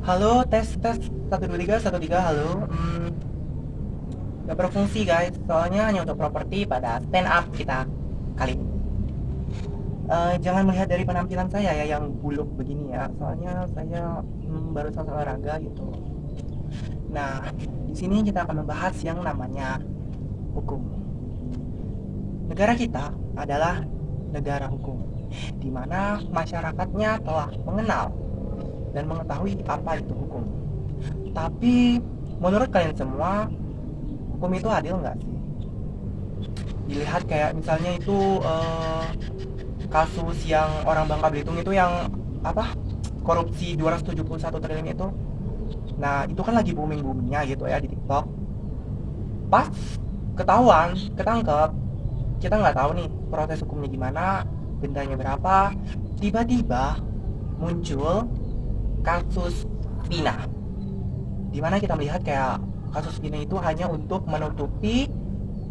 Halo, tes tes 123 123 halo. Gak berfungsi guys, soalnya hanya untuk properti pada stand up kita kali ini. Jangan melihat dari penampilan saya ya yang buluk begini ya, soalnya saya baru selesai olahraga gitu. Nah, di sini kita akan membahas yang namanya hukum. Negara kita adalah negara hukum, di mana masyarakatnya telah mengenal dan mengetahui apa itu hukum. Tapi menurut kalian semua, hukum itu adil nggak sih? Dilihat kayak misalnya itu kasus yang orang Bangka Belitung itu yang apa, korupsi 271 triliun itu. Nah itu kan lagi booming boomingnya gitu ya di TikTok. Pas ketahuan ketangkep, kita nggak tahu nih proses hukumnya gimana, dendanya berapa, tiba-tiba muncul kasus Vina, dimana kita melihat kayak kasus Vina itu hanya untuk menutupi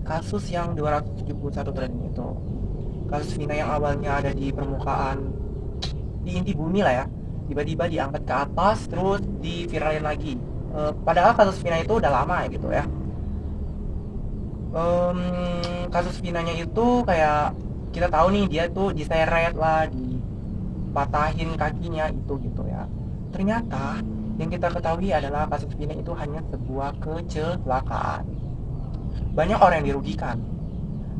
kasus yang 271 triliun itu. Kasus Vina yang awalnya ada di permukaan, di inti bumi lah ya, tiba-tiba diangkat ke atas terus diviralin lagi. Padahal kasus Vina itu udah lama ya gitu ya. Kasus Vinanya itu kayak kita tahu nih dia tuh diseret lah, dipatahin kakinya itu gitu ya. Ternyata yang kita ketahui adalah kasus Vina itu hanya sebuah kecelakaan. Banyak orang yang dirugikan,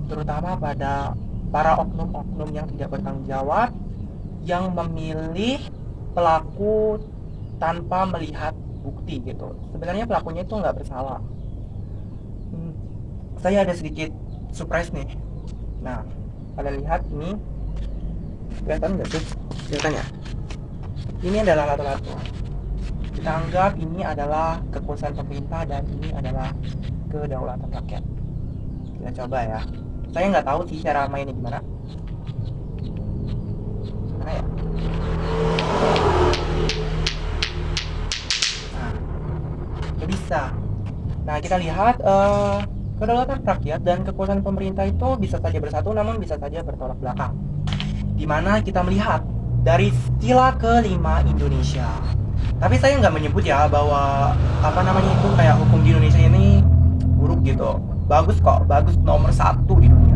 terutama pada para oknum-oknum yang tidak bertanggung jawab, yang memilih pelaku tanpa melihat bukti gitu. Sebenarnya pelakunya itu nggak bersalah. Hmm, saya ada sedikit surprise nih. Nah, kalian lihat ini, kelihatan nggak sih? Kelihatan ya? Ini adalah lato-lato. Kita anggap ini adalah kekuasaan pemerintah dan ini adalah kedaulatan rakyat. Kita coba ya. Saya nggak tahu sih cara mainnya gimana. Mana ya? Nah, nggak bisa. Nah, kita lihat kedaulatan rakyat dan kekuasaan pemerintah itu bisa saja bersatu namun bisa saja bertolak belakang. Di mana kita melihat dari sila kelima Indonesia. Tapi saya nggak menyebut ya bahwa apa namanya itu kayak hukum di Indonesia ini buruk gitu. Bagus kok, bagus nomor satu di dunia.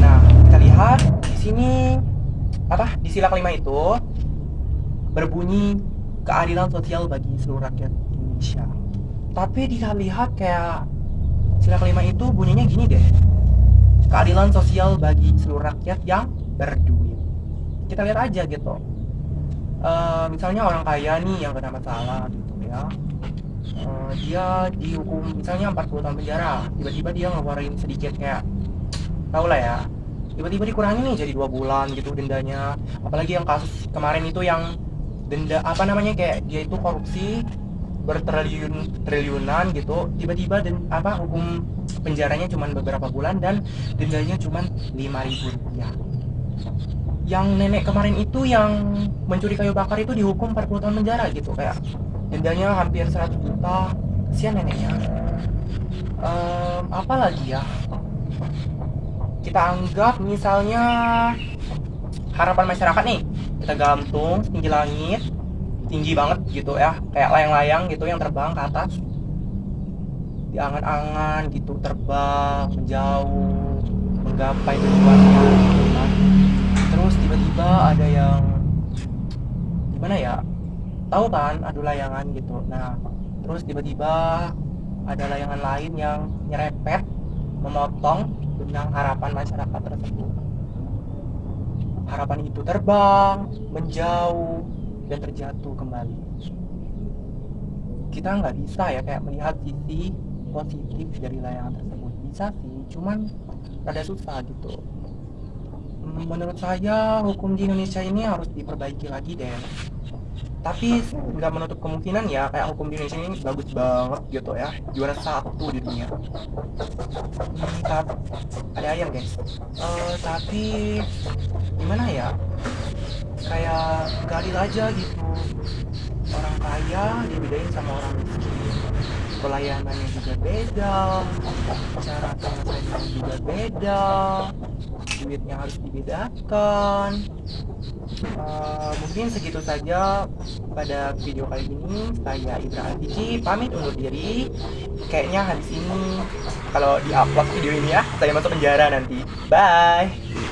Nah, kita lihat di sini apa di sila kelima itu berbunyi keadilan sosial bagi seluruh rakyat Indonesia. Tapi dilihat kayak sila kelima itu bunyinya gini deh, keadilan sosial bagi seluruh rakyat yang berduit. Kita lihat aja gitu. Misalnya orang kaya nih yang kena masalah gitu ya. Dia dihukum misalnya 40 tahun penjara, tiba-tiba dia ngeluarin sedikit kayak tau lah ya, tiba-tiba dikurangi nih jadi 2 bulan gitu dendanya. Apalagi yang kasus kemarin itu yang denda apa namanya kayak dia itu korupsi bertriliunan gitu, tiba-tiba dan apa hukum penjaranya cuma beberapa bulan dan dendanya cuma 5.000 rupiah. Yang nenek kemarin itu yang mencuri kayu bakar itu dihukum 40 tahun penjara gitu, kayak dendanya hampir 100 juta. Kasihan neneknya. Apa lagi ya, kita anggap misalnya harapan masyarakat nih, kita gantung setinggi langit, tinggi banget gitu ya, kayak layang-layang gitu yang terbang ke atas, di angan-angan gitu, terbang menjauh menggapai tujuannya gitu kan. Terus tiba-tiba ada yang gimana ya, tahu kan adu layangan gitu. Nah terus tiba-tiba ada layangan lain yang nyerepet, memotong benang harapan masyarakat tersebut. Harapan itu terbang menjauh dan terjatuh kembali. Kita nggak bisa ya kayak melihat sisi positif dari layangan tersebut. Bisa sih, cuman rada susah gitu. Menurut saya hukum di Indonesia ini harus diperbaiki lagi deh. Tapi nggak menutup kemungkinan ya kayak hukum di Indonesia ini bagus banget gitu ya, juara satu di dunia. Ada ayam guys. Tapi gimana ya, kayak gak adil aja gitu. Orang kaya dibedain sama orang miskin, pelayanannya juga beda, cara penyelesaiannya juga beda, duitnya harus dibedakan. Mungkin segitu saja pada video kali ini. Saya Ibra Altiji pamit undur diri. Kayaknya habis ini kalau di-upload video ini ya, saya masuk penjara nanti. Bye.